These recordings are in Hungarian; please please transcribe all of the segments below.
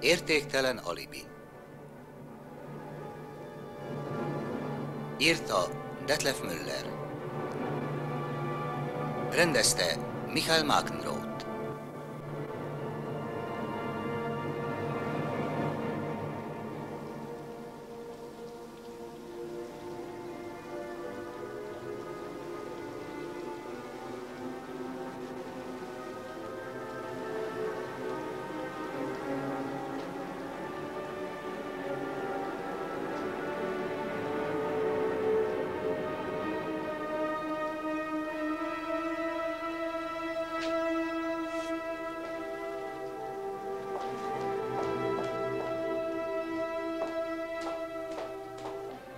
Értéktelen alibi. Írta Detlef Müller. Rendezte Michael Makenroth.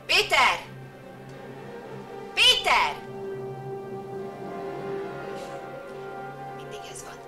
Péter! Péter! Mindig ez van.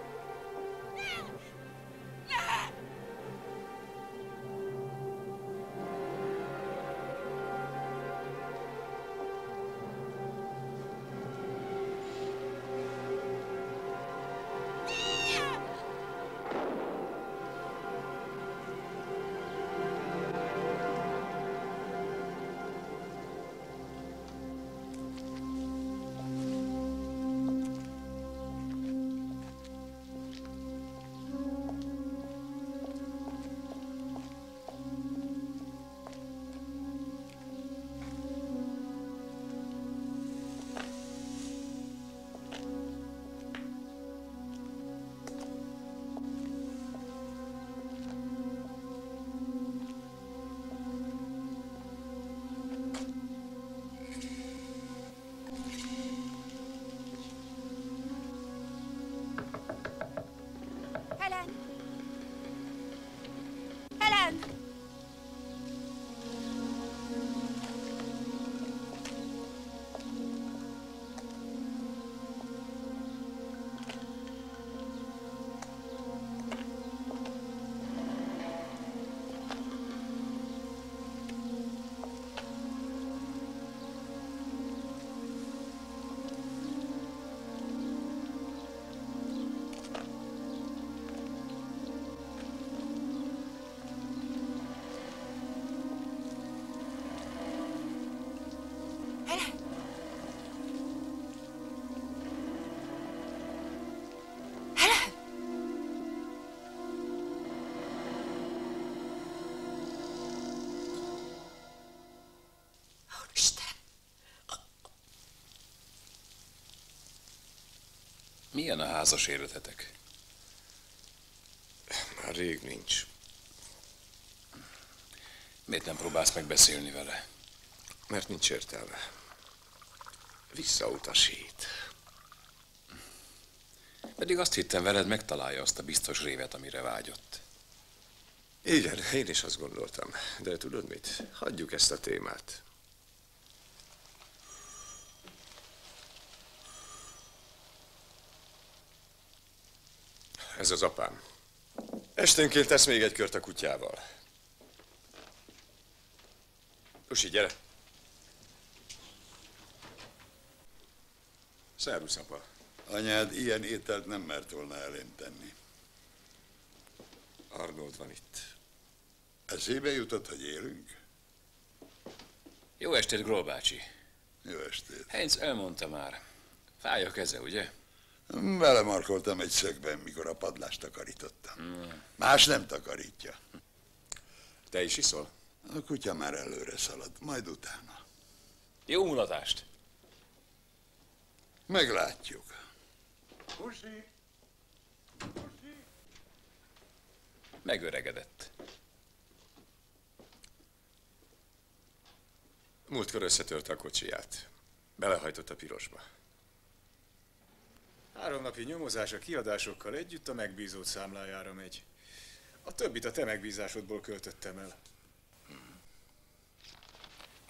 Milyen a házas életetek? Már rég nincs. Miért nem próbálsz megbeszélni vele? Mert nincs értelme. Visszautasít. Pedig azt hittem, veled megtalálja azt a biztos révet, amire vágyott. Igen, én is azt gondoltam. De tudod mit? Hagyjuk ezt a témát. Ez az apám. Esténként tesz még egy kört a kutyával. Usi, gyere! Szervusz, apa. Anyád ilyen ételt nem mert volna elém tenni. Arnold van itt. Eszébe jutott, hogy élünk? Jó estét, Groll bácsi. Jó estét. Heinz elmondta már. Fáj a keze, ugye? Belemarkoltam egy szögben, mikor a padlást takarítottam. Más nem takarítja. Te is iszol? A kutya már előre szalad, majd utána. Jó mulatást! Meglátjuk. Pusi! Megöregedett. Múltkor összetörte a kocsiját. Belehajtott a pirosba. 3 napi nyomozás a kiadásokkal együtt a megbízód számlájára megy. A többit a te megbízásodból költöttem el.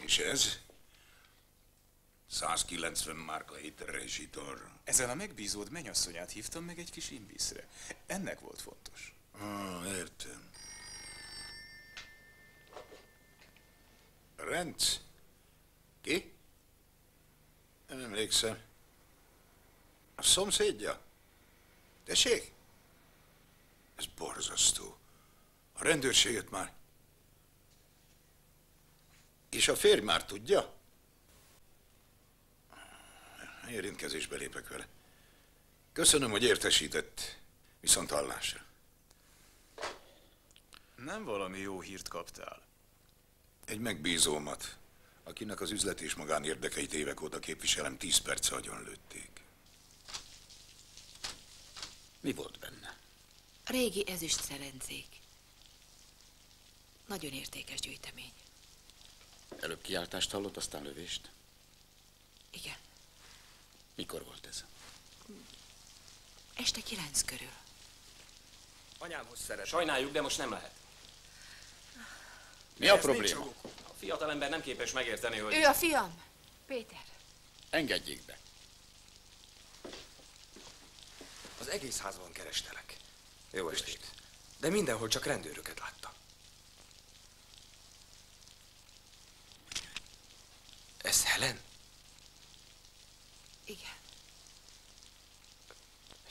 És ez? 190 márka hét rezsitor. Ezzel a megbízód mennyasszonyát hívtam meg egy kis imbiszre. Ennek volt fontos. Értem. Renc? Ki? Nem emlékszem. A szomszédja? Tessék? Ez borzasztó. A A rendőrség jött már. És a férj már tudja? Érintkezésbe lépek vele. Köszönöm, hogy értesített. Viszont hallásra. Nem valami jó hírt kaptál. Egy megbízómat, akinek az üzlet és magánérdekeit évek óta képviselem, 10 perce agyonlőtték. Mi volt benne? Régi ezüst szerencék. Nagyon értékes gyűjtemény. Előbb kiáltást hallott, aztán lövést? Igen. Mikor volt ez? Este 9 körül. Anyámhoz szeret. Sajnáljuk, de most nem lehet. Mi a probléma? A fiatalember nem képes megérteni, hogy... Ő a fiam, Péter. Engedjék be. Az egész házban kerestelek. Jó estét. De mindenhol csak rendőröket láttam. Ez Helen? Igen.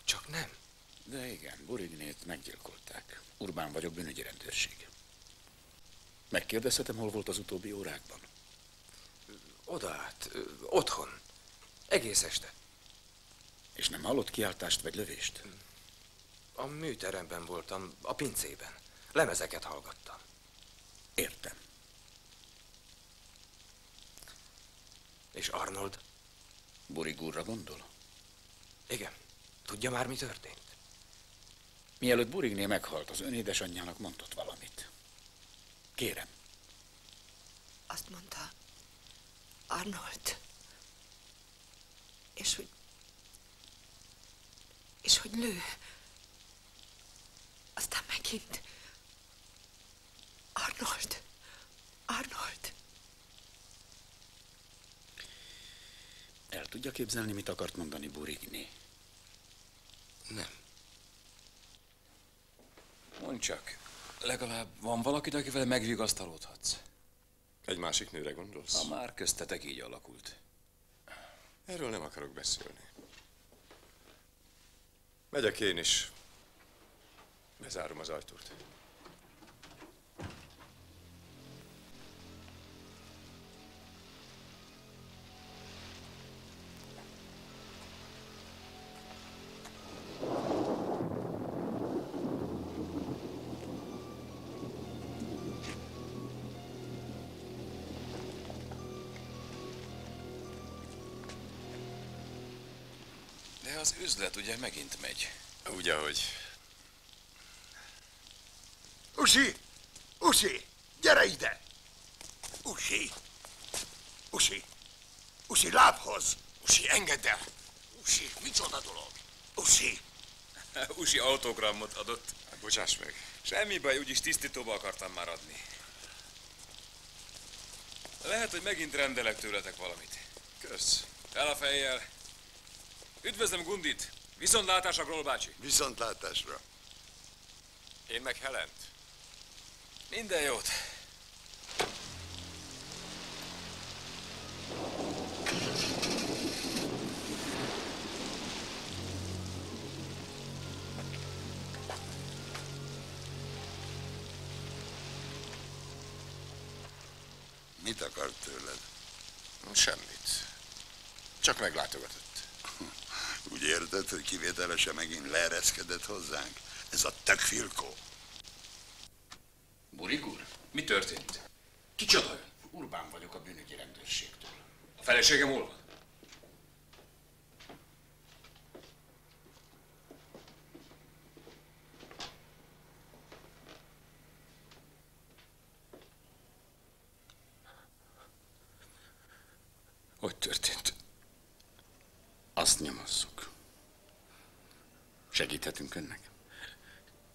Csak nem. De igen, Burignét meggyilkolták. Urbán vagyok, bűnügyi rendőrség. Megkérdezhetem, hol volt az utóbbi órákban? Oda át, otthon. Egész este. És nem hallott kiáltást vagy lövést? A műteremben voltam, a pincében. Lemezeket hallgattam. Értem. És Arnold? Burig úrra gondol? Igen. Tudja már, mi történt? Mielőtt Burigné meghalt, az ön édesanyjának mondott valamit. Kérem. Azt mondta, Arnold. És hogy lő. Aztán megint. Arnold. Arnold. El tudja képzelni, mit akart mondani Burigné? Nem. Mondd csak, legalább van valakit, akivel megvigasztalódhatsz? Egy másik nőre gondolsz? Ha már köztetek így alakult. Erről nem akarok beszélni. Megyek én is. Bezárom az ajtót. De az üzlet ugye megint megy. Úgy, ahogy. Usi! Usi! Gyere ide! Usi! Usi! Usi, lábhoz! Usi, engedd el! Usi, micsoda dolog? Usi! Usi autogramot adott. Hát, bocsáss meg. Semmi baj, úgyis tisztítóba akartam már adni. Lehet, hogy megint rendelek tőletek valamit. Kösz. El a fejjel. Üdvözlöm Gundit. Viszontlátásra, Groll bácsi. Viszontlátásra. Én meg Helent. Minden jót. Mit akart tőled? Semmit. Csak meglátogatott. Úgy érted, hogy kivételesen megint leereszkedett hozzánk? Ez a tökfilkó. Burig úr? Mi történt? Kicsoda ön? Urbán vagyok a bűnügyi rendőrségtől. A feleségem hol van? Hogy történt? Azt nyomozzuk. Segíthetünk önnek?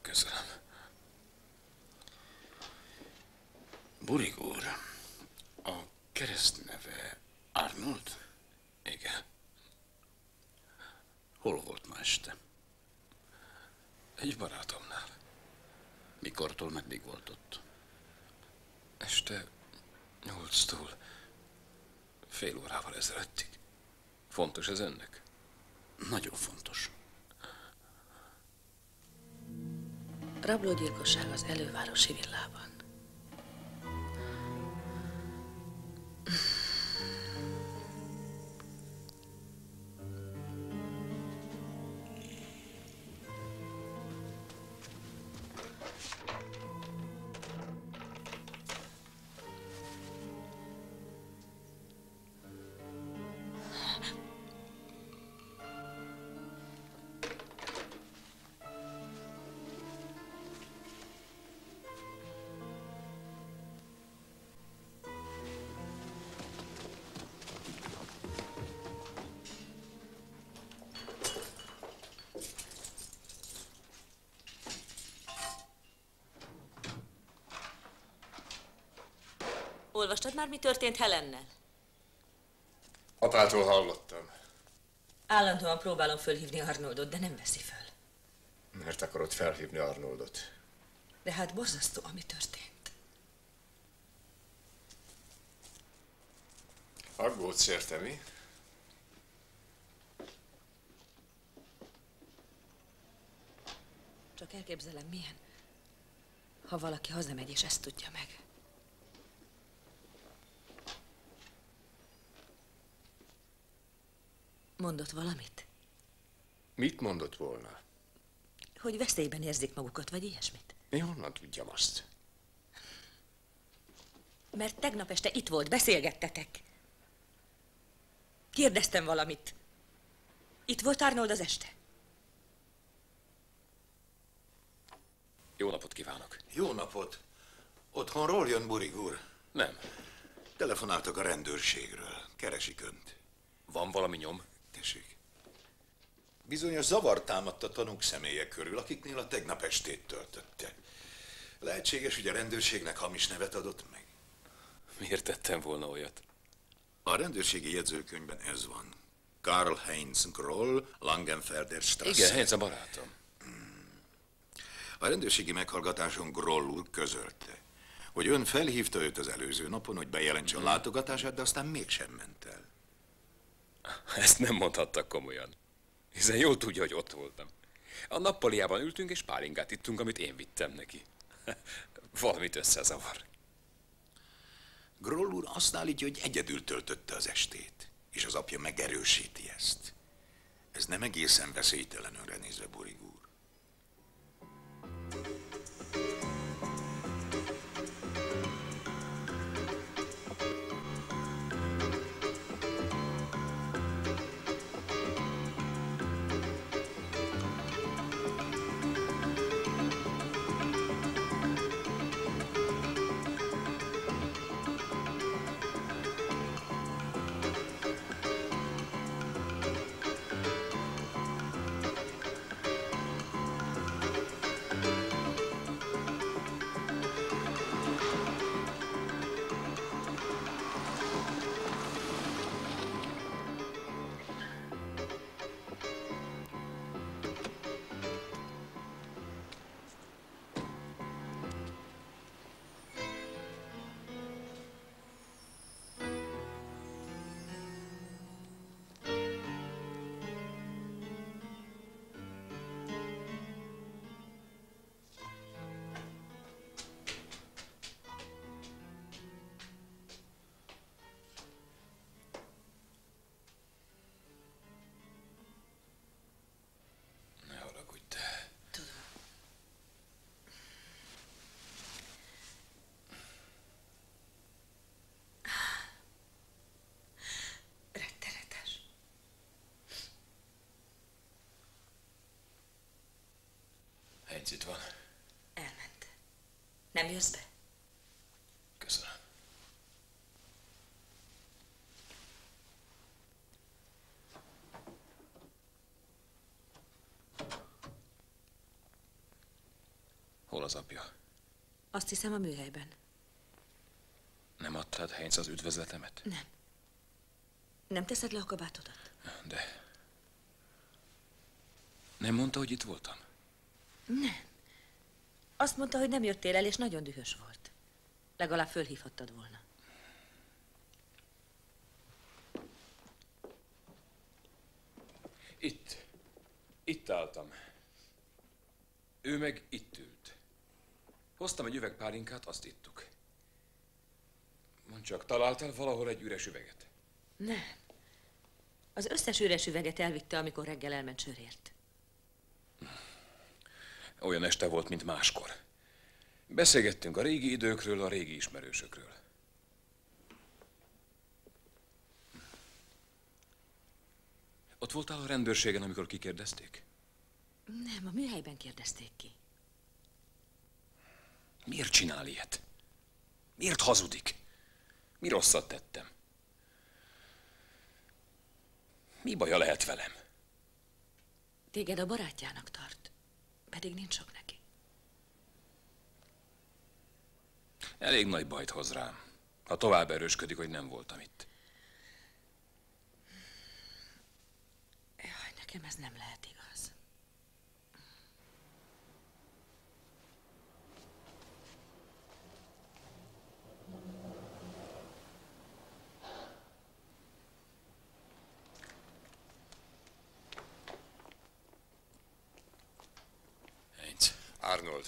Köszönöm. Burig úr, a keresztneve Arnold? Igen. Hol volt ma este? Egy barátomnál. Mikortól meddig volt ott? Este 8-tól fél órával ezelőttig. Fontos ez önnek? Nagyon fontos. Rablógyilkosság az elővárosi villában. Olvastad már, mi történt Helennel? Apától hallottam. Állandóan próbálom fölhívni Arnoldot, de nem veszi föl. Mert akarod felhívni Arnoldot. De hát borzasztó, ami történt. Aggódsz érte, mi? Csak elképzelem, milyen, ha valaki hazamegy és ezt tudja meg. Mondott valamit? Mit mondott volna? Hogy veszélyben érzik magukat, vagy ilyesmit. Mi honnan tudjam azt? Mert tegnap este itt volt, beszélgettetek. Kérdeztem valamit. Itt volt Arnold az este? Jó napot kívánok. Jó napot. Otthonról jön Burig úr? Nem. Telefonáltak a rendőrségről. Keresik önt. Van valami nyom? Tessék. Bizonyos zavar támadt a tanúk személyek körül, akiknél a tegnap estét töltötte. Lehetséges, hogy a rendőrségnek hamis nevet adott meg. Miért tettem volna olyat? A rendőrségi jegyzőkönyvben ez van. Karl-Heinz Groll, Langenfelder Straße. Igen, Heinz a barátom. A rendőrségi meghallgatáson Groll úr közölte, hogy ön felhívta őt az előző napon, hogy bejelentse a látogatását, de aztán mégsem ment el. Ezt nem mondhattak komolyan. Hiszen jól tudja, hogy ott voltam. A nappaliában ültünk és pálinkát ittunk, amit én vittem neki. Valamit összezavar. Groll úr azt állítja, hogy egyedül töltötte az estét, és az apja megerősíti ezt. Ez nem egészen veszélytelen önre nézve, Burig úr. Heinz itt van. Elment. Nem jössz be? Köszönöm. Hol az apja? Azt hiszem a műhelyben. Nem adtad Heinz az üdvözletemet? Nem. Nem teszed le a kabátodat? De... Nem mondta, hogy itt voltam? Nem. Azt mondta, hogy nem jöttél el, és nagyon dühös volt. Legalább fölhívhattad volna. Itt álltam. Ő meg itt ült. Hoztam egy üveg pálinkát, azt ittuk. Mondd csak, találtál valahol egy üres üveget? Nem. Az összes üres üveget elvitte, amikor reggel elment sörért. Olyan este volt, mint máskor. Beszélgettünk a régi időkről, a régi ismerősökről. Ott voltál a rendőrségen, amikor kikérdezték? Nem, a műhelyben kérdezték ki. Miért csinál ilyet? Miért hazudik? Mi rosszat tettem? Mi baja lehet velem? Téged a barátjának tart, pedig nincs sok neki. Elég nagy bajt hoz rám, ha tovább erősködik, hogy nem voltam itt. Jaj, nekem ez nem lehet igaz. Arnold,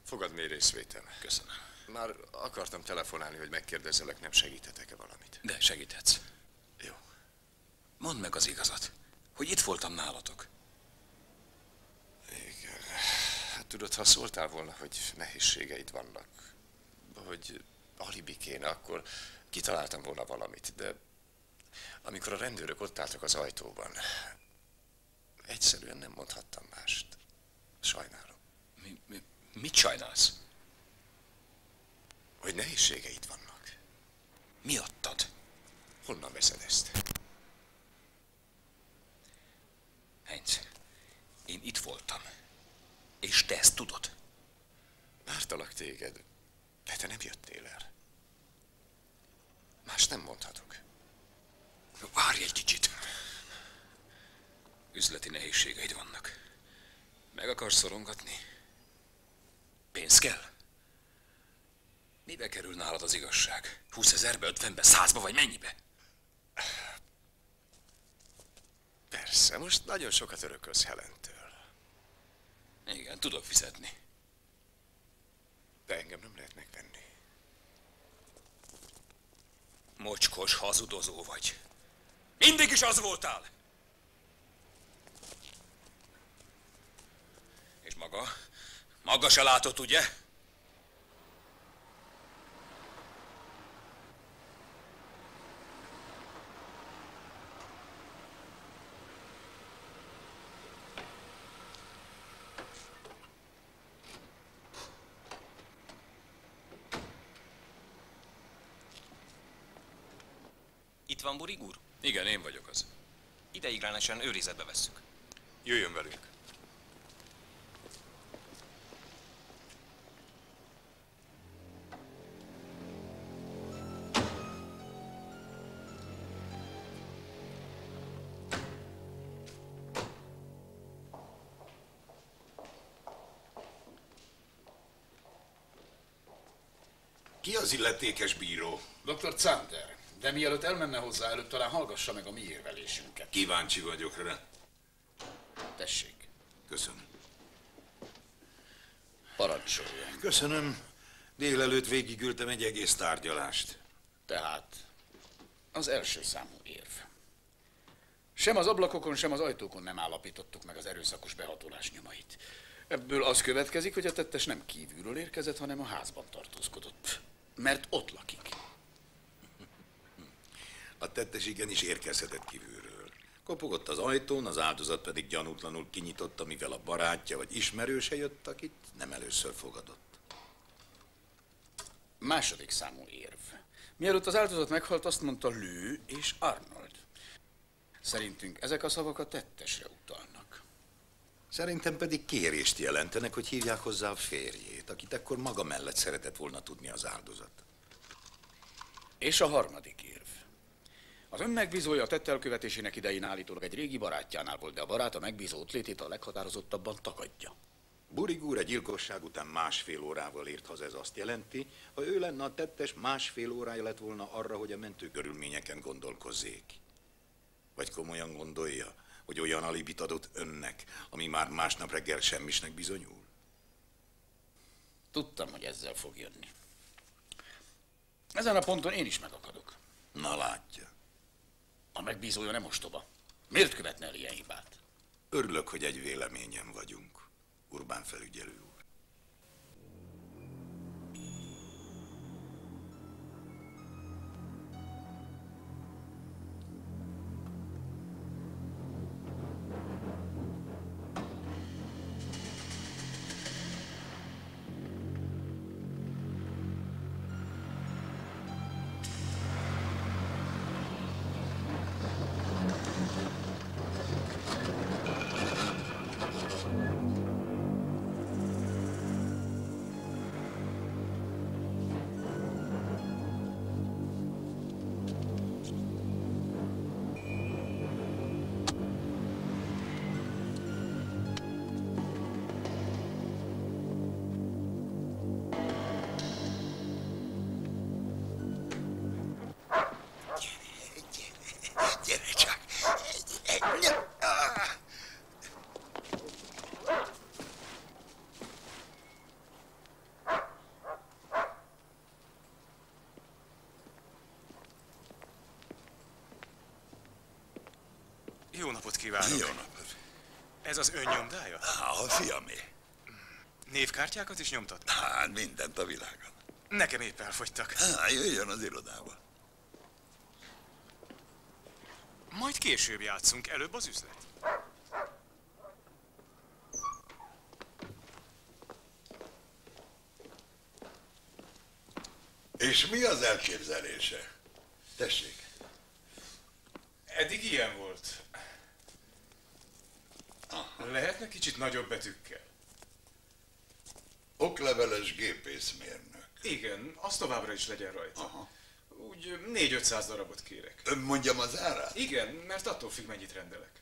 fogad mély részvétel. Köszönöm. Már akartam telefonálni, hogy megkérdezzelek, nem segíthetek-e valamit. De segíthetsz. Jó. Mondd meg az igazat, hogy itt voltam nálatok. Igen. Hát tudod, ha szóltál volna, hogy nehézségeid vannak, hogy alibi kéne, akkor kitaláltam volna valamit, de amikor a rendőrök ott álltak az ajtóban, egyszerűen nem mondhattam mást. Sajnálom. Mit sajnálsz? Hogy nehézségeid vannak. Miattad? Honnan veszed ezt? Heinz, én itt voltam. És te ezt tudod? Vártalak téged, de te nem jöttél el. Más nem mondhatok. Várj egy kicsit. Üzleti nehézségeid vannak. Meg akarsz szorongatni? Pénz kell? Mibe kerül nálad az igazság? 20 000-be, 50-be, 100-ba vagy mennyibe? Persze, most nagyon sokat örökölsz Helentől. Igen, tudok fizetni. De engem nem lehet megvenni. Mocskos, hazudozó vagy. Mindig is az voltál! És maga? Maga se látott, ugye? Itt van Burig úr? Igen, én vagyok az. Ideiglenesen őrizetbe vesszük. Jöjjön velünk. Ki az illetékes bíró? Dr. Zander, de mielőtt elmenne hozzá, előtt talán hallgassa meg a mi érvelésünket. Kíváncsi vagyok rá. Tessék. Köszönöm. Parancsoljon. Köszönöm. Délelőtt végigültem egy egész tárgyalást. Tehát az első számú érv. Sem az ablakokon, sem az ajtókon nem állapítottuk meg az erőszakos behatolás nyomait. Ebből az következik, hogy a tettes nem kívülről érkezett, hanem a házban tartózkodott. Mert ott lakik. A tettes igenis érkezhetett kívülről. Kopogott az ajtón, az áldozat pedig gyanútlanul kinyitotta, mivel a barátja vagy ismerőse jött, akit nem először fogadott. Második számú érv. Mielőtt az áldozat meghalt, azt mondta Lő és Arnold. Szerintünk ezek a szavak a tettesre utalnak. Szerintem pedig kérést jelentenek, hogy hívják hozzá a férjét, akit ekkor maga mellett szeretett volna tudni az áldozat. És a harmadik érv. Az ön megbízója a tett elkövetésének idején állítólag egy régi barátjánál volt, de a barát a megbízó létét a leghatározottabban tagadja. Burig úr a gyilkosság után másfél órával ért haza, ez azt jelenti, ha ő lenne a tettes, másfél órája lett volna arra, hogy a mentőkörülményeken gondolkozzék. Vagy komolyan gondolja, hogy olyan alibit adott önnek, ami már másnap reggel semmisnek bizonyul? Tudtam, hogy ezzel fog jönni. Ezen a ponton én is megakadok. Na látja. A megbízója nem ostoba. Miért követne el ilyen hibát? Örülök, hogy egy véleményen vagyunk, Urbán felügyelő úr. Gyere csak! Jó napot kívánok! Jó napot! Ez az ön nyomdája? A fiamé. Névkártyákat is nyomtat? Hát mindent a világon. Nekem épp elfogytak. Jöjjön az irodába. Majd később játszunk, előbb az üzlet. És mi az elképzelése? Tessék. Eddig ilyen volt. Lehetne kicsit nagyobb betűkkel? Okleveles gépészmérnök. Igen, az továbbra is legyen rajta. Aha. Úgy 400-500 darabot kérek. Mondjam az árát? Igen, mert attól függ, mennyit rendelek.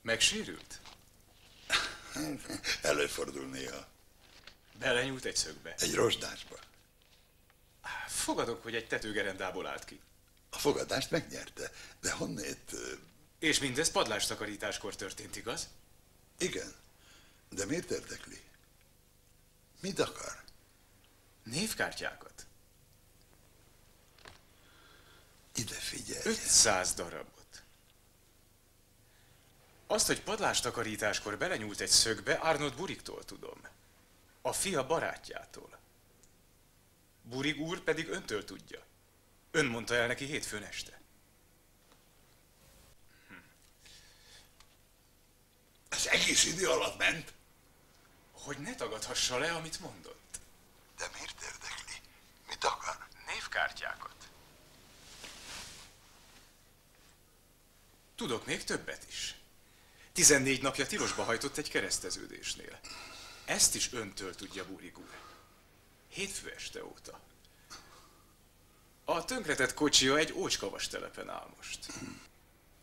Megsérült? Előfordul néha. Belenyúlt egy szögbe. Egy rozsdásba. Fogadok, hogy egy tetőgerendából állt ki. A fogadást megnyerte, de honnét? És mindez padlástakarításkor történt, igaz? Igen, de miért érdekli? Mit akar? Névkártyákat. Ide figyelj. 500 darabot. Azt, hogy padlástakarításkor belenyúlt egy szögbe, Arnold Buriktól tudom. A fia barátjától. Burig úr pedig öntől tudja. Ön mondta el neki hétfőn este. Ez egész idő alatt ment? Hogy ne tagadhassa le, amit mondott. De miért érdekli? Mit akar? Névkártyákat. Tudok még többet is. 14 napja tilosba hajtott egy kereszteződésnél. Ezt is öntől tudja Burig úr. Hétfő este óta. A tönkretett kocsia egy ócskavas telepen áll most.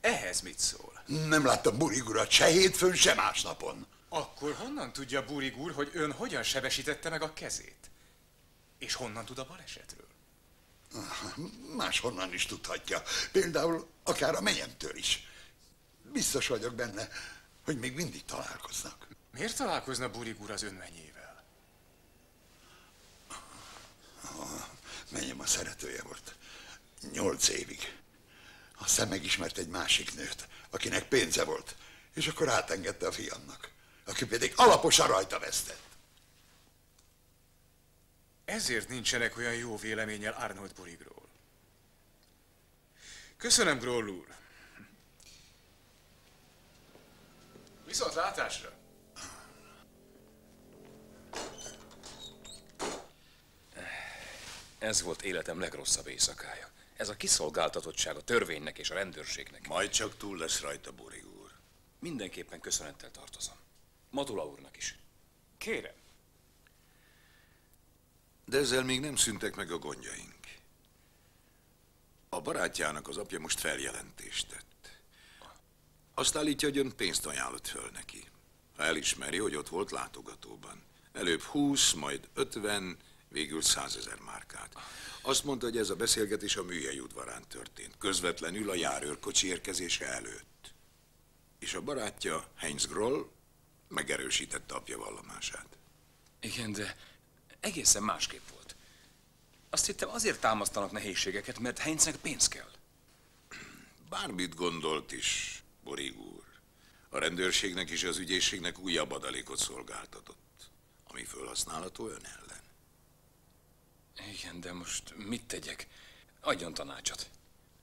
Ehhez mit szól? Nem láttam Burig urat se hétfőn, se másnapon. Akkor honnan tudja Burig úr, hogy ön hogyan sebesítette meg a kezét? És honnan tud a balesetről? Máshonnan is tudhatja. Például akár a menyemtől is. Biztos vagyok benne, hogy még mindig találkoznak. Miért találkozna Burig úr az ön menyével? Menyem a szeretője volt. 8 évig. Aztán megismert egy másik nőt, akinek pénze volt, és akkor átengedte a fiamnak, aki pedig alaposan rajta vesztett. Ezért nincsenek olyan jó véleménnyel Arnold Burigról. Köszönöm, Groll úr. Viszont látásra. Ez volt életem legrosszabb éjszakája. Ez a kiszolgáltatottság a törvénynek és a rendőrségnek. Majd csak túl lesz rajta, Burig úr. Mindenképpen köszönettel tartozom. Matula úrnak is. Kérem. De ezzel még nem szűntek meg a gondjaink. A barátjának az apja most feljelentést tett. Azt állítja, hogy ön pénzt ajánlott föl neki. Ha elismeri, hogy ott volt látogatóban. Előbb 20, majd 50, végül 100 000 márkát. Azt mondta, hogy ez a beszélgetés a műhely udvarán történt, közvetlenül a járőrkocsi érkezése előtt. És a barátja, Heinz Groll, Megerősítette apja vallomását. Igen, de egészen másképp volt. Azt hittem, azért támasztanak nehézségeket, mert Heinznek pénz kell. Bármit gondolt is, Borig úr, a rendőrségnek és az ügyészségnek újabb adalékot szolgáltatott, ami fölhasználható ön ellen. Igen, de most mit tegyek? Adjon tanácsot.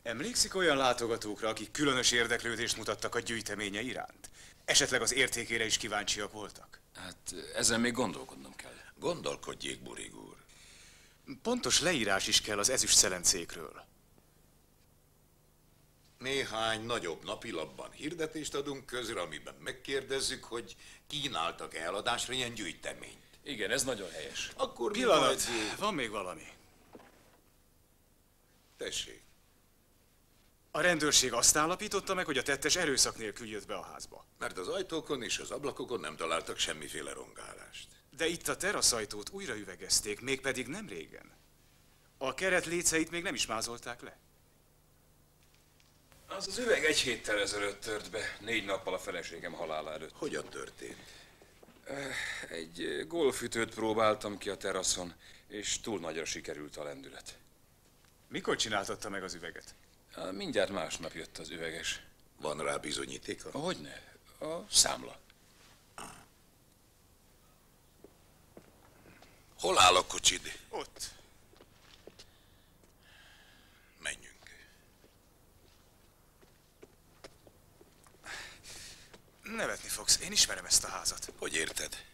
Emlékszik olyan látogatókra, akik különös érdeklődést mutattak a gyűjteménye iránt? Esetleg az értékére is kíváncsiak voltak? Hát ezen még gondolkodnom kell. Gondolkodjék, Borig úr. Pontos leírás is kell az ezüst szelencékről. Néhány nagyobb napilapban hirdetést adunk közre, amiben megkérdezzük, hogy kínáltak eladásra ilyen gyűjteményt. Igen, ez nagyon helyes. Akkor Pillanat, van még valami. Tessék. A rendőrség azt állapította meg, hogy a tettes erőszak nélkül jött be a házba. Mert az ajtókon és az ablakokon nem találtak semmiféle rongálást. De itt a teraszajtót újra üvegezték, mégpedig nem régen. A keret léceit még nem is mázolták le. Az üveg 1 héttel ezelőtt tört be, 4 nappal a feleségem halála előtt. Hogyan történt? Egy golfütőt próbáltam ki a teraszon, és túl nagyra sikerült a lendület. Mikor csináltatta meg az üveget? Mindjárt másnap jött az üveges. Van rá bizonyítéka? Hogyne? A számla. Hol áll a kocsid? Ott. Menjünk. Nevetni fogsz, én ismerem ezt a házat. Hogy érted?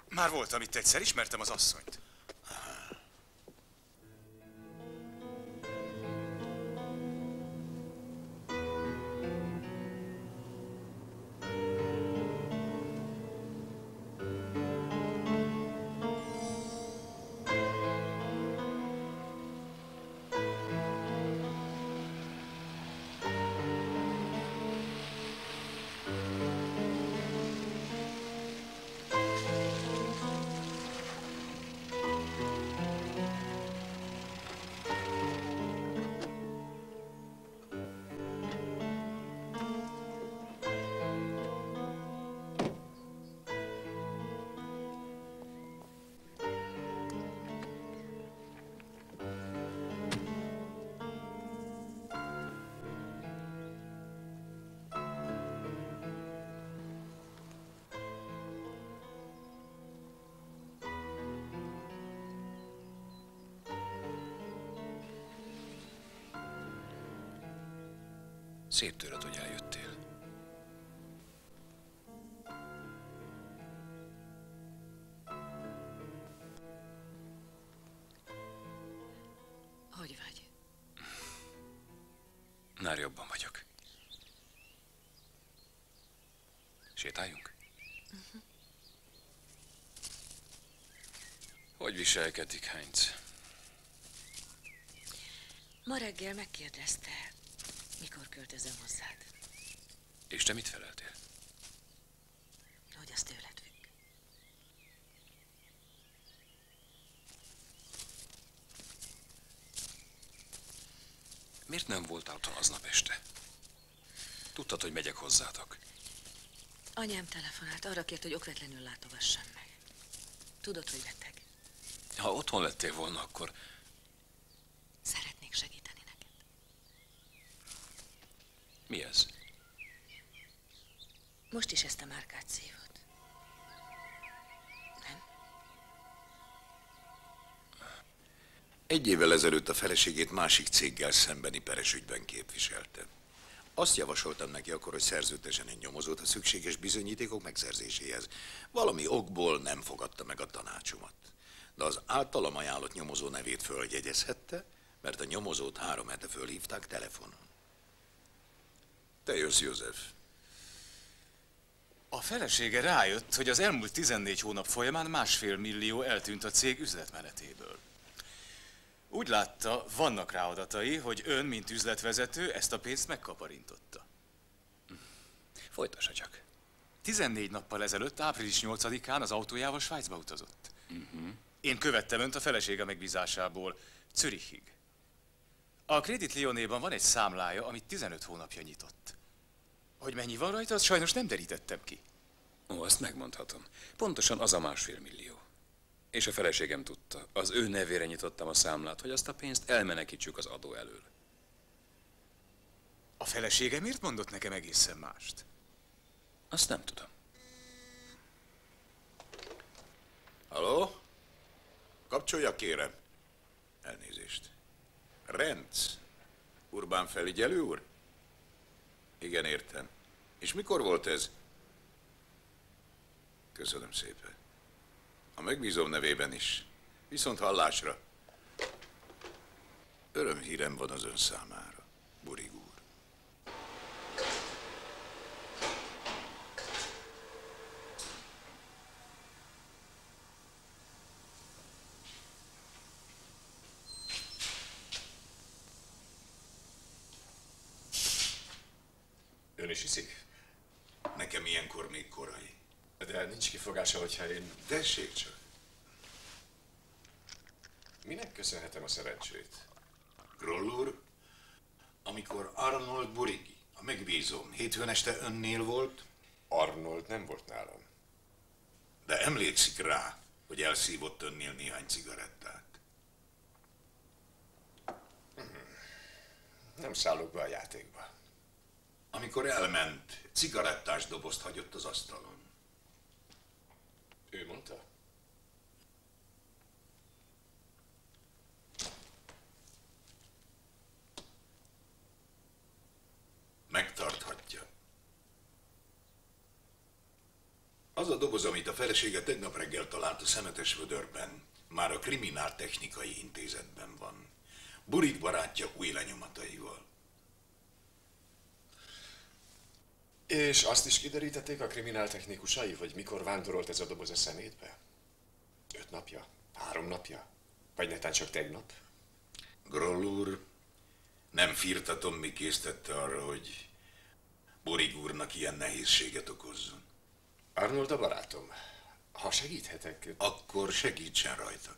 Már voltam itt egyszer, ismertem az asszonyt. Szép tőled, hogy eljöttél. Hogy vagy? Már jobban vagyok. Sétáljunk? Hogy viselkedik Heinz? Ma reggel megkérdezte, mikor költözöm hozzád. És te mit feleltél? Hogy az tőled függ. Miért nem voltál otthon aznap este? Tudtad, hogy megyek hozzátok. Anyám telefonált, arra kért, hogy okvetlenül látogassam meg. Tudod, hogy beteg. Ha otthon lettél volna, akkor... Szeretnék segíteni neked. Mi ez? Most is ezt a márkát szívod. Nem? Egy évvel ezelőtt a feleségét másik céggel szembeni peres ügyben képviselte. Azt javasoltam neki akkor, hogy szerződtessen egy nyomozót a szükséges bizonyítékok megszerzéséhez. Valami okból nem fogadta meg a tanácsomat. De az általam ajánlott nyomozó nevét följegyezhette, mert a nyomozót 3 hete fölhívták telefonon. Te jössz, József. A felesége rájött, hogy az elmúlt 14 hónap folyamán 1,5 millió eltűnt a cég üzletmenetéből. Úgy látta, vannak rá adatai, hogy ön, mint üzletvezető, ezt a pénzt megkaparintotta. Folytassa csak. 14 nappal ezelőtt, április 8-án az autójával Svájcba utazott. Én követtem önt a felesége megbízásából Zürichig. A Credit Lyonnais-ban van egy számlája, amit 15 hónapja nyitott. Hogy mennyi van rajta, azt sajnos nem derítettem ki. Ó, azt megmondhatom. Pontosan az a 1,5 millió. És a feleségem tudta. Az ő nevére nyitottam a számlát, hogy azt a pénzt elmenekítsük az adó elől. A felesége miért mondott nekem egészen mást? Azt nem tudom. Halló? Kapcsolja, kérem. Elnézést. Renc? Urbán felügyelő úr? Igen, értem. És mikor volt ez? Köszönöm szépen. A megbízom nevében is. Viszont hallásra. Örömhírem van az ön számára, Burig úr. Ön is iszik? Nekem ilyenkor még korai. De nincs kifogása, hogyha én... Tessék csak. Minek köszönhetem a szerencsét? Groll úr, amikor Arnold Burigi, a megbízom, hétfőn este önnél volt, Arnold nem volt nálam. de emlékszik rá, hogy elszívott önnél néhány cigarettát. Nem szállok be a játékba. Amikor elment, cigarettás dobozt hagyott az asztalon. Ő mondta? Megtarthatja. Az a doboz, amit a felesége tegnap reggel talált a szemetes vödörben, már a Krimináltechnikai Intézetben van. Burig barátja új lenyomataival. És azt is kiderítették a krimináltechnikusai, hogy mikor vándorolt ez a doboz a szemétbe? 5 napja? 3 napja? Vagy netán csak tegnap? Groll úr, nem firtatom, mi késztette arra, hogy Burig úrnak ilyen nehézséget okozzon. Arnold a barátom. Ha segíthetek... Akkor segítsen rajta.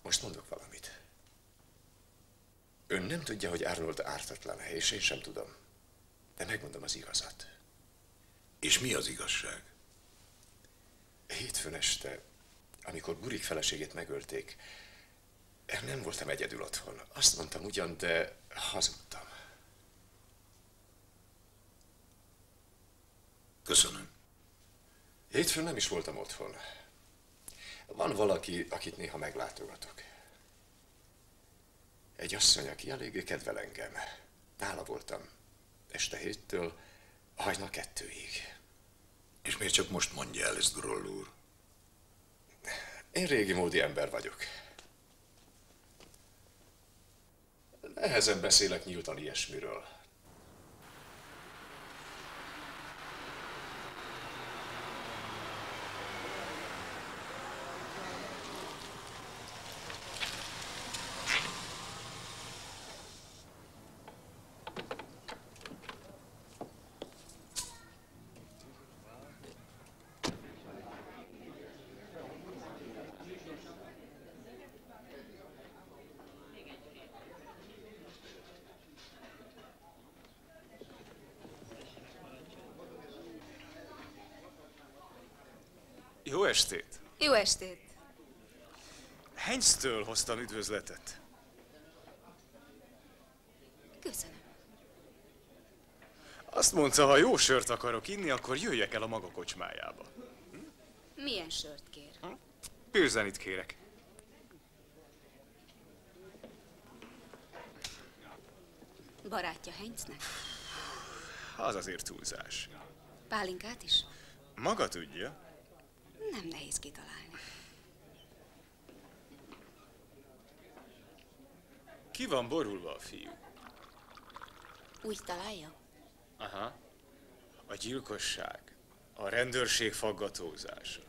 Most mondok valamit. Ön nem tudja, hogy Arnold ártatlan, és én sem tudom. De megmondom az igazat. És mi az igazság? Hétfőn este, amikor Burig feleségét megölték, nem voltam egyedül otthon. Azt mondtam ugyan, de hazudtam. Köszönöm. Hétfőn nem is voltam otthon. Van valaki, akit néha meglátogatok. Egy asszony, aki eléggé kedvel engem. Nála voltam. Este 7-től hajnal 2-ig. És miért csak most mondja el ezt, Groll úr? Én régi módi ember vagyok. Nehezen beszélek nyíltan ilyesmiről. Jó estét! Jó estét! Heinztől hoztam üdvözletet. Köszönöm. Azt mondta, ha jó sört akarok inni, akkor jöjjek el a maga kocsmájába. Milyen sört kér? Pilzenit kérek. Barátja Heinznek? Az azért túlzás. Pálinkát is? Maga tudja. Nem nehéz kitalálni. Ki van borulva a fiú? Úgy találja? Aha. A gyilkosság. A rendőrség faggatózása.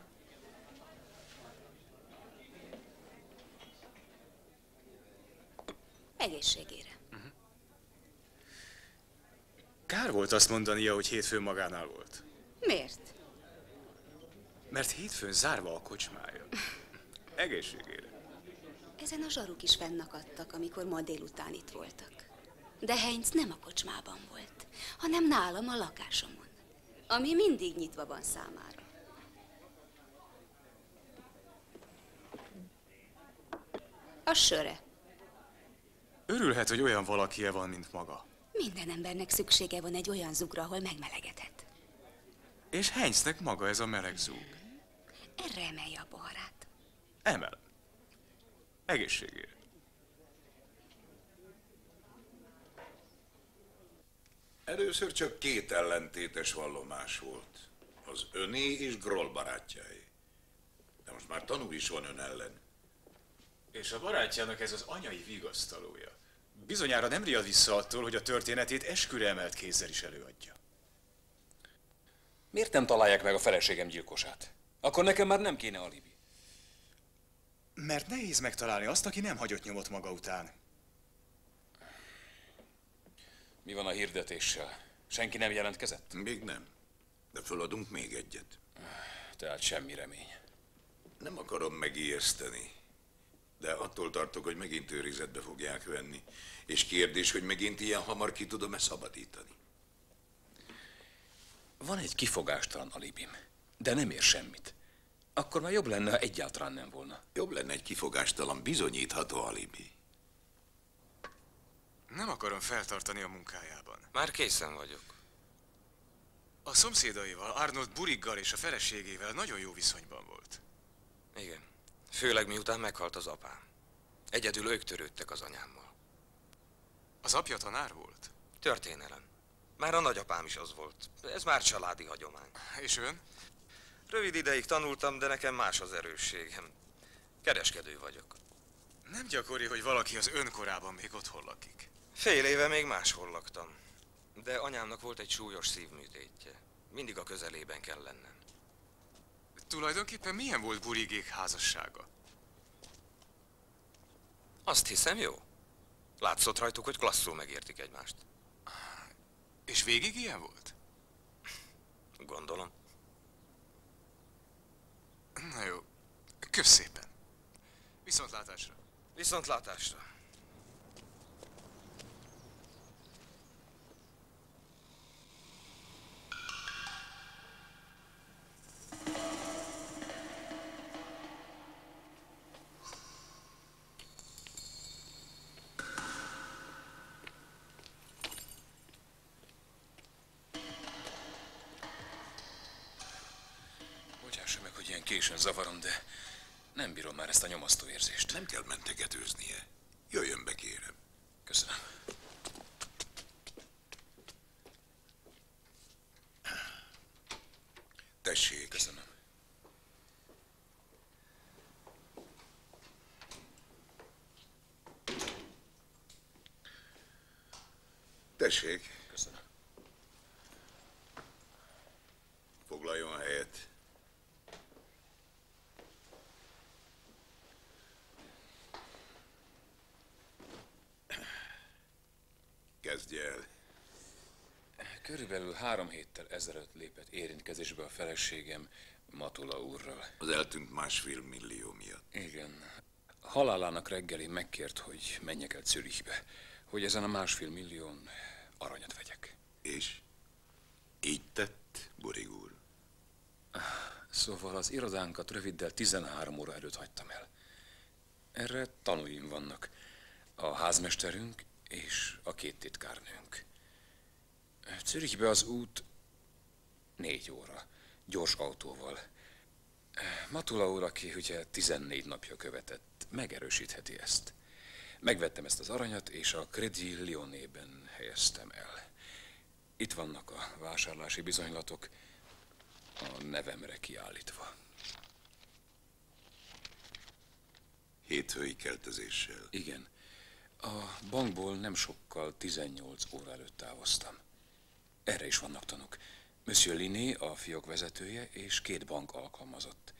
Egészségére. Kár volt azt mondania, hogy hétfőn magánál volt. Miért? Mert hétfőn zárva a kocsmája. Egészségére. Ezen a zsaruk is fennakadtak, amikor ma délután itt voltak. De Heinz nem a kocsmában volt, hanem nálam a lakásomon. ami mindig nyitva van számára. A söre. Örülhet, hogy olyan valakije van, mint maga. Minden embernek szüksége van egy olyan zugra, ahol megmelegedhet. És Heinznek maga ez a meleg zúg. Erre emelje a poharát. Emelem. Egészségére. Először csak két ellentétes vallomás volt. Az öné és Groll barátjáé. De most már tanú is van ön ellen. És a barátjának ez az anyai vigasztalója. Bizonyára nem riad vissza attól, hogy a történetét esküre emelt kézzel is előadja. Miért nem találják meg a feleségem gyilkosát? Akkor nekem már nem kéne alibi. Mert nehéz megtalálni azt, aki nem hagyott nyomot maga után. Mi van a hirdetéssel? Senki nem jelentkezett? Még nem. De föladunk még egyet. Tehát semmi remény. Nem akarom megijeszteni. De attól tartok, hogy megint őrizetbe fogják venni. És kérdés, hogy megint ilyen hamar ki tudom-e szabadítani. Van egy kifogástalan alibim, de nem ér semmit. Akkor már jobb lenne, ha egyáltalán nem volna. Jobb lenne egy kifogástalan, bizonyítható alibi. Nem akarom feltartani a munkájában. Már készen vagyok. A szomszédaival, Arnold Buriggal és a feleségével nagyon jó viszonyban volt. Igen. Főleg miután meghalt az apám. Egyedül ők törődtek az anyámmal. Az apja tanár volt? Történelem. Már a nagyapám is az volt. Ez már családi hagyomány. És ön? Rövid ideig tanultam, de nekem más az erősségem. Kereskedő vagyok. Nem gyakori, hogy valaki az ön korában még otthon lakik. Fél éve még máshol laktam. De anyámnak volt egy súlyos szívműtétje. Mindig a közelében kell lennem. Tulajdonképpen milyen volt Burigék házassága? Azt hiszem, jó. Látszott rajtuk, hogy klasszul megértik egymást. És végig ilyen volt? Gondolom. Na jó. Kösz szépen. Viszontlátásra. Viszontlátásra. Bocsássa meg, hogy ilyen későn zavarom, de nem bírom már ezt a nyomasztó érzést. Nem kell mentegetőznie. Jöjjön be, kérem. Köszönöm. Tessék. Köszönöm. Tessék. Köszönöm. Foglaljon helyet. Kezdje el. Körülbelül 3 héttel ezelőtt lépett érintkezésbe a feleségem Matula úrral. Az eltűnt 1,5 millió miatt. Igen. Halálának reggelén megkért, hogy menjek el Zürichbe, hogy ezen a 1,5 millión aranyat vegyek. És? Így tett, Burig úr? Szóval az irodánkat röviddel 13 óra előtt hagytam el. Erre tanúim vannak. A házmesterünk és a 2 titkárnőnk. Zürichbe az út 4 óra, gyors autóval. Matula úr, aki ugye 14 napja követett, megerősítheti ezt. Megvettem ezt az aranyat, és a Crédit Lyonnais-ben helyeztem el. Itt vannak a vásárlási bizonylatok, a nevemre kiállítva. Hétfői keltezéssel. Igen. A bankból nem sokkal 18 óra előtt távoztam. Erre is vannak tanúk. Monsieur Liné, a fiók vezetője, és 2 bank alkalmazott.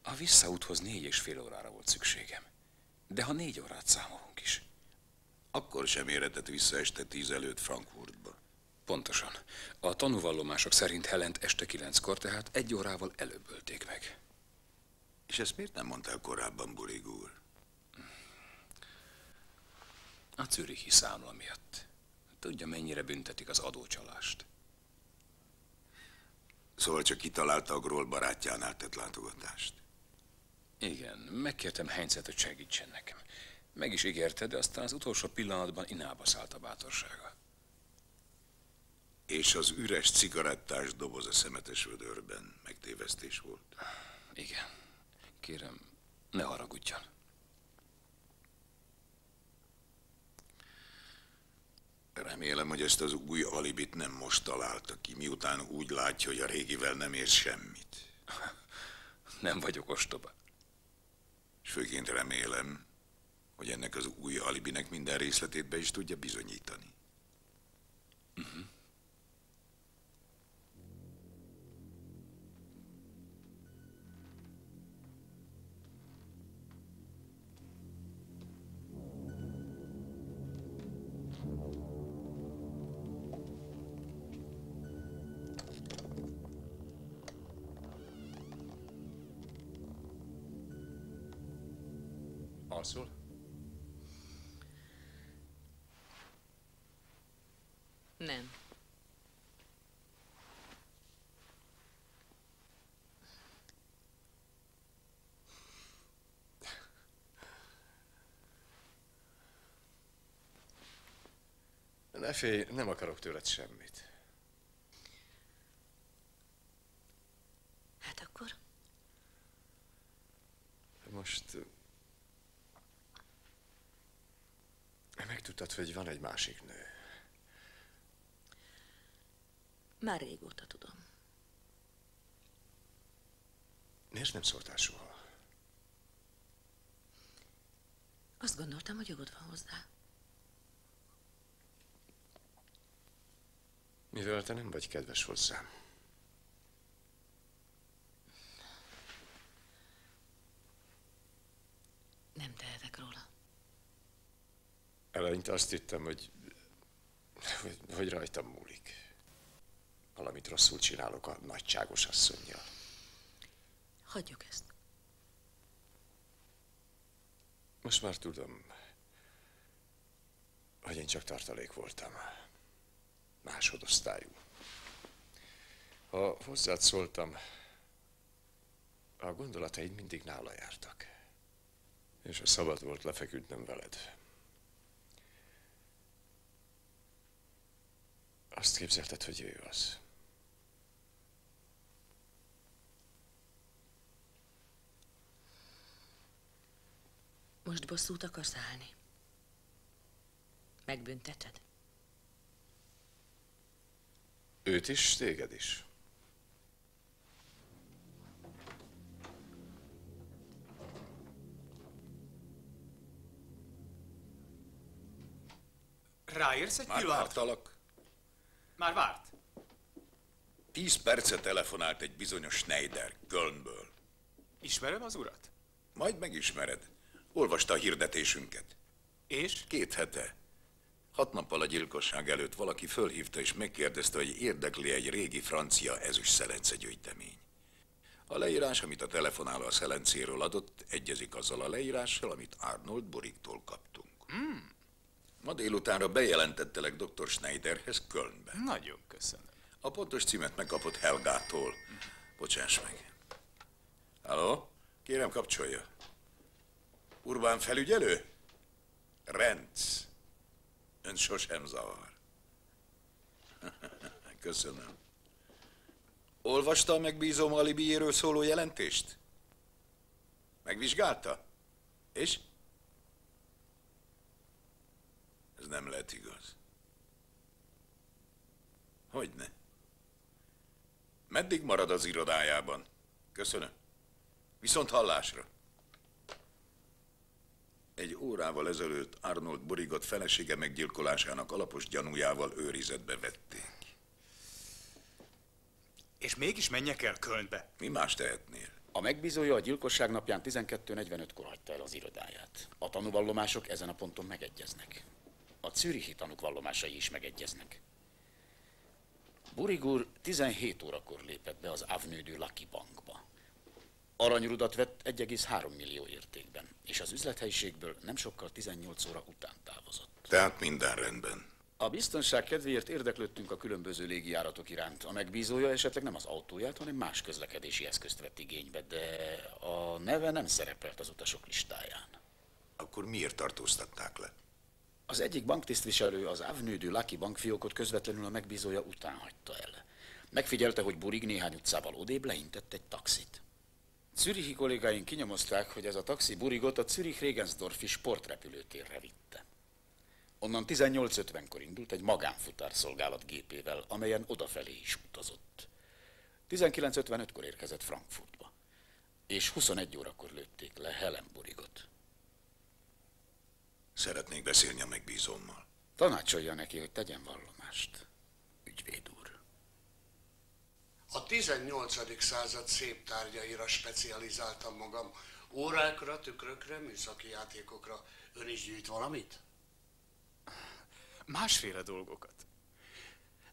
A visszaúthoz 4,5 órára volt szükségem. De ha 4 órát számolunk is. Akkor sem érhetett vissza este 10 előtt Frankfurtba. Pontosan. A tanúvallomások szerint Helent este 9-kor, tehát 1 órával előbb ölték meg. És ezt miért nem mondtál korábban, Burig úr? A zürichi számla miatt. Tudja, mennyire büntetik az adócsalást. Szóval csak kitalálta a Groll barátjánál tett látogatást. Igen, megkértem Heinzet, hogy segítsen nekem. Meg is ígérte, de aztán az utolsó pillanatban inába szállt a bátorsága. És az üres cigarettás doboz a szemetes vödörben megtévesztés volt? Igen. Kérem, ne haragudjon. Remélem, hogy ezt az új alibit nem most találta ki, miután úgy látja, hogy a régivel nem ér semmit. Nem vagyok ostoba. És főként remélem, hogy ennek az új alibinek minden részletét be is tudja bizonyítani. Alszol? Nem. Ne félj, nem akarok tőled semmit. Hát akkor? Most... megtudtad, hogy van egy másik nő. Már régóta tudom. Miért nem szóltál soha? Azt gondoltam, hogy jogod van hozzá. Mivel te nem vagy kedves hozzám. Nem tehetek róla. Eleinte azt hittem, hogy rajtam múlik. Valamit rosszul csinálok a nagyságos asszonnyal. Hagyjuk ezt. Most már tudom, hogy én csak tartalék voltam. Másodosztályú. Ha hozzád szóltam, a gondolataid mindig nála jártak. És a szabad volt lefeküdnem veled. Azt képzelted, hogy ő az. Most bosszút akarsz állni? Megbünteted? Őt is, téged is. Ráérsz egy Már pillanat? vártalak. Már várt. 10 perce telefonált egy bizonyos Schneider, Kölnből. Ismerem az urat? Majd megismered. Olvasta a hirdetésünket. És? 2 hete. 6 nappal a gyilkosság előtt valaki fölhívta és megkérdezte, hogy érdekli egy régi francia ezüst szelencegyűjtemény. A leírás, amit a telefonáló a szelencéről adott, egyezik azzal a leírással, amit Arnold Borigtól kaptunk. Ma délutánra bejelentettelek dr. Schneiderhez Kölnbe. Nagyon köszönöm. A pontos címet megkapott Helgától. Bocsáss meg. Halló? Kérem, kapcsolja. Urbán felügyelő? Renc. Ön sosem zavar. Köszönöm. Olvasta a megbízom alibiéről szóló jelentést? Megvizsgálta? És? Ez nem lehet igaz. Hogyne? Meddig marad az irodájában? Köszönöm. Viszont hallásra. Egy órával ezelőtt Arnold Borigot felesége meggyilkolásának alapos gyanújával őrizetbe vették. És mégis menjek el Kölnbe. Mi más tehetnél? A megbízója a gyilkosság napján 12:45-kor hagyta el az irodáját. A tanúvallomások ezen a ponton megegyeznek. A zürichi tanúk vallomásai is megegyeznek. Burig úr 17 órakor lépett be az Avenue du Lucky bankba. Aranyrudat vett 1,3 millió értékben, és az üzlethelyiségből nem sokkal 18 óra után távozott. Tehát minden rendben. A biztonság kedvéért érdeklődtünk a különböző légijáratok iránt. A megbízója esetleg nem az autóját, hanem más közlekedési eszközt vett igénybe, de a neve nem szerepelt az utasok listáján. Akkor miért tartóztatták le? Az egyik banktisztviselő az Avenue du Lucky bankfiókot közvetlenül a megbízója után hagyta el. Megfigyelte, hogy Burig néhány utcával odébb leintett egy taxit. Zürichi kollégáink kinyomozták, hogy ez a taxi Burigot a Zürich-Regensdorfi sportrepülőtérre vitte. Onnan 18:50-kor indult egy magánfutárszolgálat gépével, amelyen odafelé is utazott. 19:55-kor érkezett Frankfurtba, és 21 órakor lőtték le Helen Burigot. Szeretnék beszélni a megbízómmal. Tanácsolja neki, hogy tegyen vallomást, ügyvéd úr. A 18. század szép tárgyaira specializáltam magam. Órákra, tükrökre, műszaki játékokra. Ön is gyűjt valamit? Másféle dolgokat.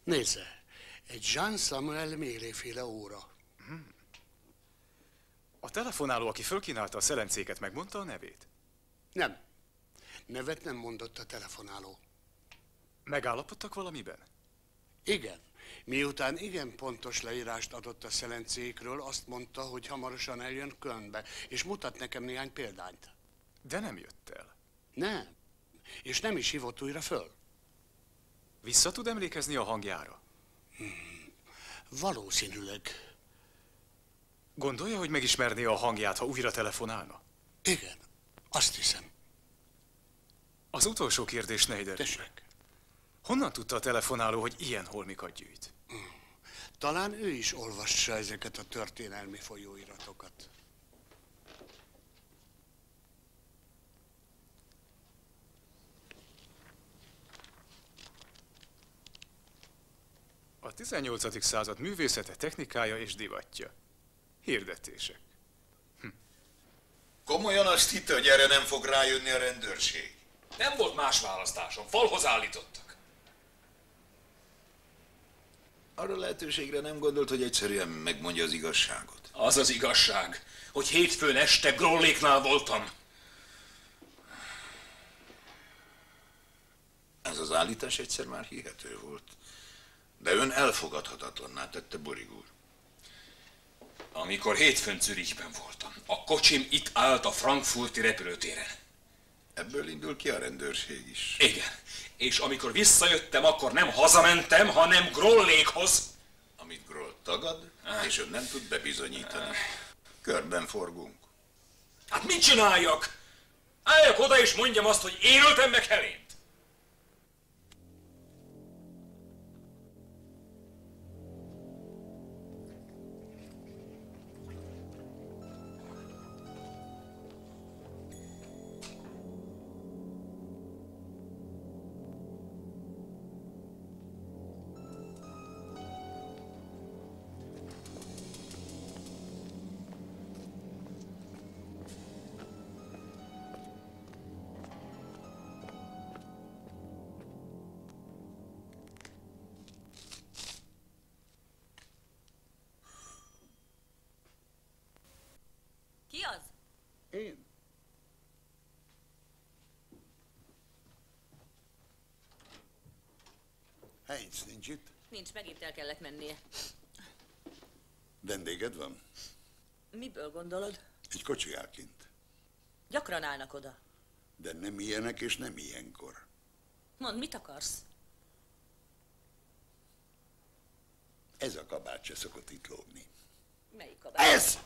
Nézze, egy Jean Samuel Mélé-féle óra. A telefonáló, aki fölkínálta a szelencéket, megmondta a nevét? Nem. Nevet nem mondott a telefonáló. Megállapodtak valamiben? Igen. Miután igen pontos leírást adott a szelencékről, azt mondta, hogy hamarosan eljön Kölnbe, és mutat nekem néhány példányt. De nem jött el. Nem. És nem is hívott újra föl. Vissza tud emlékezni a hangjára? Valószínűleg. Gondolja, hogy megismerné a hangját, ha újra telefonálna? Igen, azt hiszem. Az utolsó kérdés, Schneider. Tessék. Honnan tudta a telefonáló, hogy ilyen holmikat gyűjt? Talán ő is olvassa ezeket a történelmi folyóiratokat. A 18. század művészete, technikája és divatja. Hirdetések. Komolyan azt hitte, hogy erre nem fog rájönni a rendőrség? Nem volt más választásom, falhoz állítottak. Arra lehetőségre nem gondolt, hogy egyszerűen megmondja az igazságot? Az az igazság, hogy hétfőn este Grolléknál voltam. Ez az állítás egyszer már hihető volt. De ön elfogadhatatlanná tette, Burig úr. Amikor hétfőn Zürichben voltam, a kocsim itt állt a frankfurti repülőtéren. Ebből indul ki a rendőrség is. Igen. És amikor visszajöttem, akkor nem hazamentem, hanem Grollékhoz. Amit Groll tagad, és ön nem tud bebizonyítani. Körben forgunk. Hát mit csináljak? Álljak oda és mondjam azt, hogy én öltem meg Helént. Ki az? Én? Heinz nincs itt? Nincs, megint el kellett mennie. Vendéged van? Miből gondolod? Egy kocsi áll kint. Gyakran állnak oda. De nem ilyenek és nem ilyenkor. Mondd, mit akarsz? Ez a kabát se szokott itt lógni. Melyik kabát? Ez!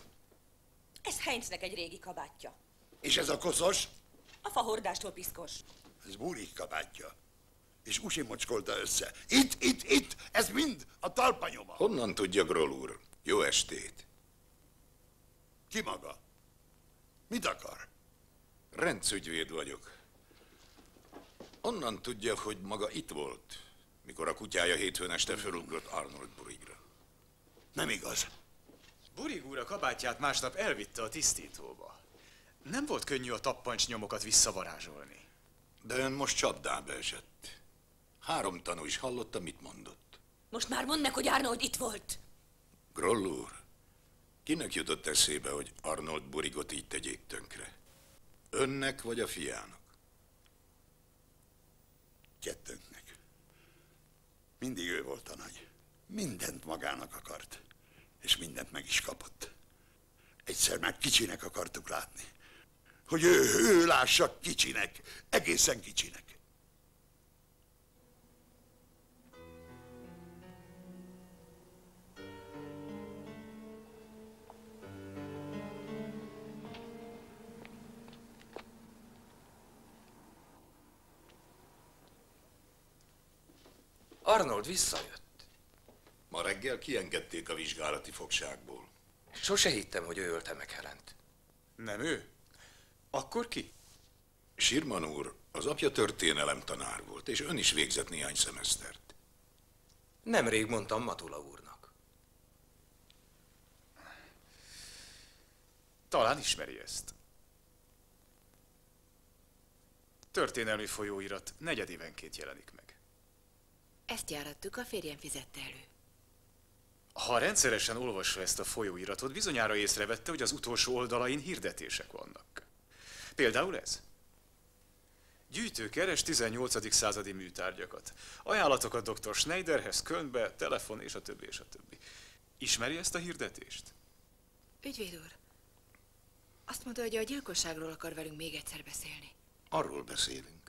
Ez Heinznek egy régi kabátja. És ez a koszos? A fahordástól piszkos. Ez Burig kabátja. És Usi mocskolta össze. Itt! Ez mind a talpanyoma. Honnan tudja, Groll úr? Jó estét. Ki maga? Mit akar? Rendszügyvéd vagyok. Onnan tudja, hogy maga itt volt, mikor a kutyája hétfőn este fölugrott Arnold Burigra. Nem igaz. Burig úr a kabátját másnap elvitte a tisztítóba. Nem volt könnyű a tappancsnyomokat visszavarázsolni. De ön most csapdába esett. 3 tanú is hallotta, mit mondott. Most már mondd meg, hogy Arnold itt volt. Groll úr, kinek jutott eszébe, hogy Arnold Burigot így tegyék tönkre? Önnek vagy a fiának? Kettőnknek. Mindig ő volt a nagy. Mindent magának akart. És mindent meg is kapott. Egyszer már kicsinek akartuk látni. Hogy ő lássa kicsinek. Egészen kicsinek. Arnold visszajött. Ma reggel kiengedték a vizsgálati fogságból. Sose hittem, hogy ő ölte meg Helent. Nem ő? Akkor ki? Sherman úr, az apja történelemtanár volt, és ön is végzett néhány szemesztert. Nemrég mondtam Matula úrnak. Talán ismeri ezt. Történelmi folyóirat negyedévenként jelenik meg. Ezt járattuk, a férjem fizette elő. Ha rendszeresen olvassa ezt a folyóiratot, bizonyára észrevette, hogy az utolsó oldalain hirdetések vannak. Például ez. Gyűjtő keres 18. századi műtárgyakat. Ajánlatokat dr. Schneiderhez, Kölnbe, telefon és a többi és a többi. Ismeri ezt a hirdetést? Ügyvéd úr, azt mondta, hogy a gyilkosságról akar velünk még egyszer beszélni. Arról beszélünk.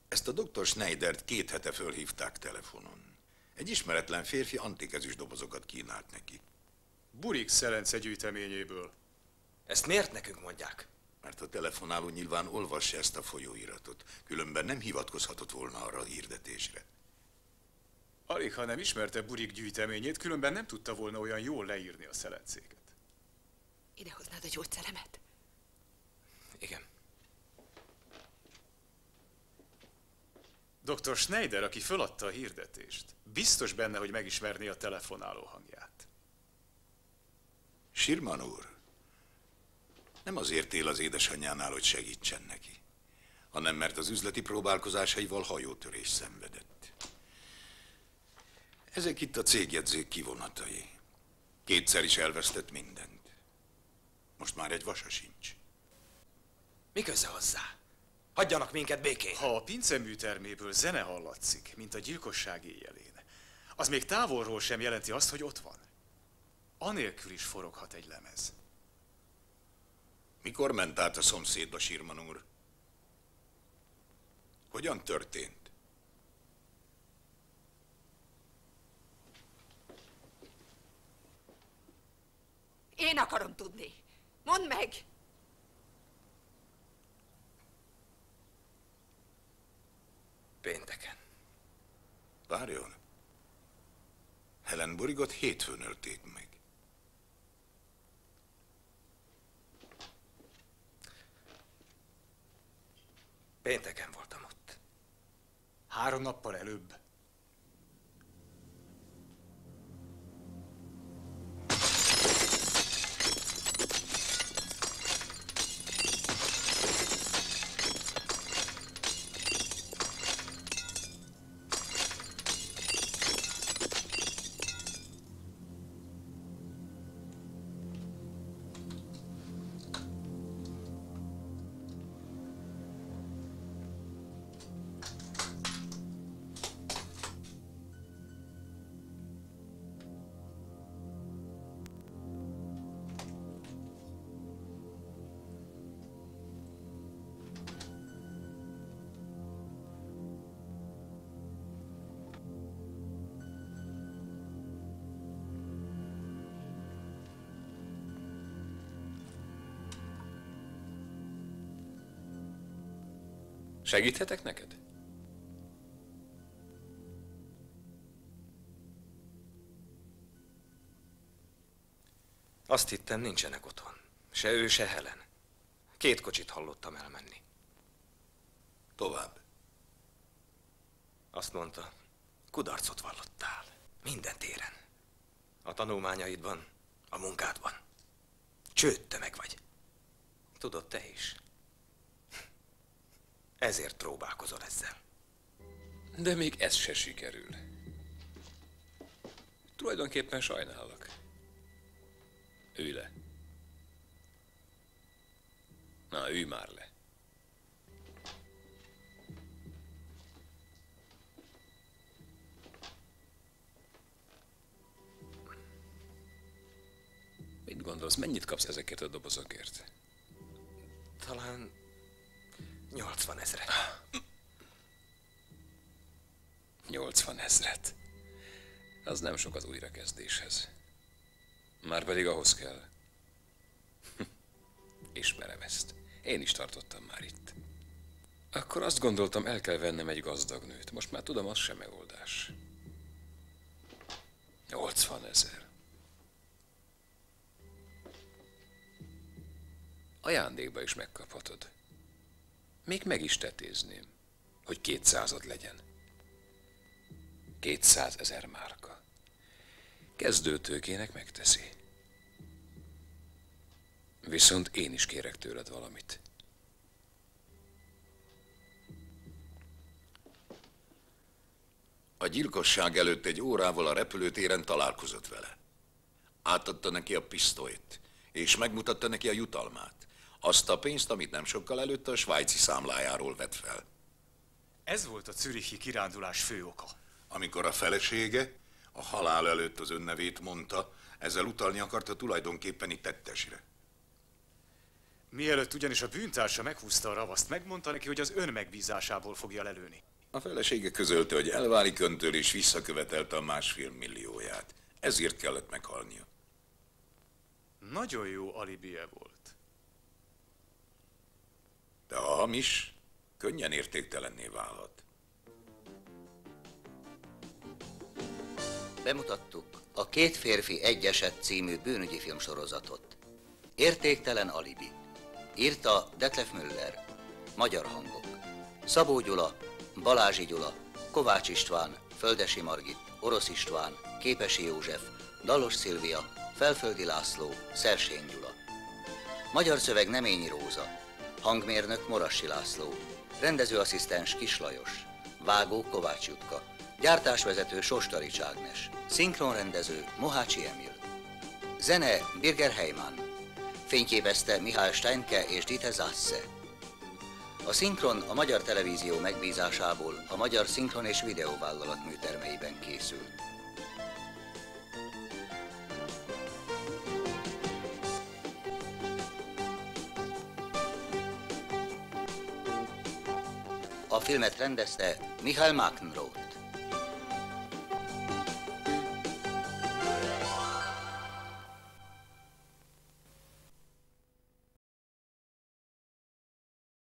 Ezt a dr. Schneidert 2 hete fölhívták telefonon. Egy ismeretlen férfi antikezüst dobozokat kínált neki. Burik Szelence gyűjteményéből. Ezt miért nekünk mondják? Mert a telefonáló nyilván olvassa ezt a folyóiratot. Különben nem hivatkozhatott volna arra a hirdetésre. Alig, ha nem ismerte Burik gyűjteményét, különben nem tudta volna olyan jól leírni a szelencéket. Idehoznád a gyógyszeremet? Igen. Dr. Schneider, aki föladta a hirdetést, biztos benne, hogy megismerné a telefonáló hangját. Sherman úr, nem azért él az édesanyjánál, hogy segítsen neki, hanem mert az üzleti próbálkozásaival hajótörés szenvedett. Ezek itt a cégjegyzék kivonatai. 2-szer is elvesztett mindent. Most már egy vasa sincs. Mi köze hozzá? Hagyjanak minket békén! Ha a pinceműterméből zene hallatszik, mint a gyilkosság éjjelén, az még távolról sem jelenti azt, hogy ott van. Anélkül is foroghat egy lemez. Mikor ment át a szomszédba, Sherman úr? Hogyan történt? Én akarom tudni. Mondd meg! Pénteken. Várjon. Helen Burigot hétfőn ölték meg. Pénteken voltam ott. 3 nappal előbb. Segíthetek neked? Azt hittem, nincsenek otthon. Se ő, se Helen. 2 kocsit hallottam elmenni. Tovább. Azt mondta, kudarcot vallottál. Minden téren. A tanulmányaidban, a munkádban. Csődtömeg vagy. Tudod te is. Ezért próbálkozol ezzel. De még ez se sikerül. Tulajdonképpen sajnállak. Ülj le. Na, ülj már le. Gondolsz, mennyit kapsz ezekért a dobozokért? Talán 80 000. 80 000. Az nem sok az újrakezdéshez. Márpedig ahhoz kell. Ismerem ezt. Én is tartottam már itt. Akkor azt gondoltam, el kell vennem egy gazdag nőt. Most már tudom, az sem megoldás. 80 000. Ajándékba is megkaphatod. Még meg is tetézném, hogy 200-ad legyen. 200 000 márka. Kezdőtőkének megteszi. Viszont én is kérek tőled valamit. A gyilkosság előtt egy órával a repülőtéren találkozott vele. Átadta neki a pisztolyt, és megmutatta neki a jutalmát. Azt a pénzt, amit nem sokkal előtte a svájci számlájáról vett fel. Ez volt a zürichi kirándulás fő oka. Amikor a felesége a halál előtt az önnevét mondta, ezzel utalni akarta tulajdonképpeni tettesre. Mielőtt ugyanis a bűntársa meghúzta a ravaszt, megmondta neki, hogy az ön megbízásából fogja lelőni. A felesége közölte, hogy elválik öntől, és visszakövetelte a 1,5 millióját. Ezért kellett meghalnia. Nagyon jó alibije volt. De ha hamis, könnyen értéktelenné válhat. Bemutattuk a Két férfi, egy eset című bűnügyi filmsorozatot. Értéktelen alibi. Írta Detlef Müller. Magyar hangok. Szabó Gyula, Balázsi Gyula, Kovács István, Földesi Margit, Orosz István, Képesi József, Dallos Szilvia, Felföldi László, Szersény Gyula. Magyar szöveg Neményi Róza. Hangmérnök Morassi László. Rendezőasszisztens Kis Lajos. Vágó Kovács Jutka. Gyártásvezető Sostarics Ágnes. Szinkronrendező Mohácsi Emil. Zene Birger Heimann. Fényképezte Mihály Steinke és Dieter Zasse. A szinkron a Magyar Televízió megbízásából a Magyar Szinkron és Videóvállalat műtermeiben készült. A filmet rendezte Michael Mackenroth.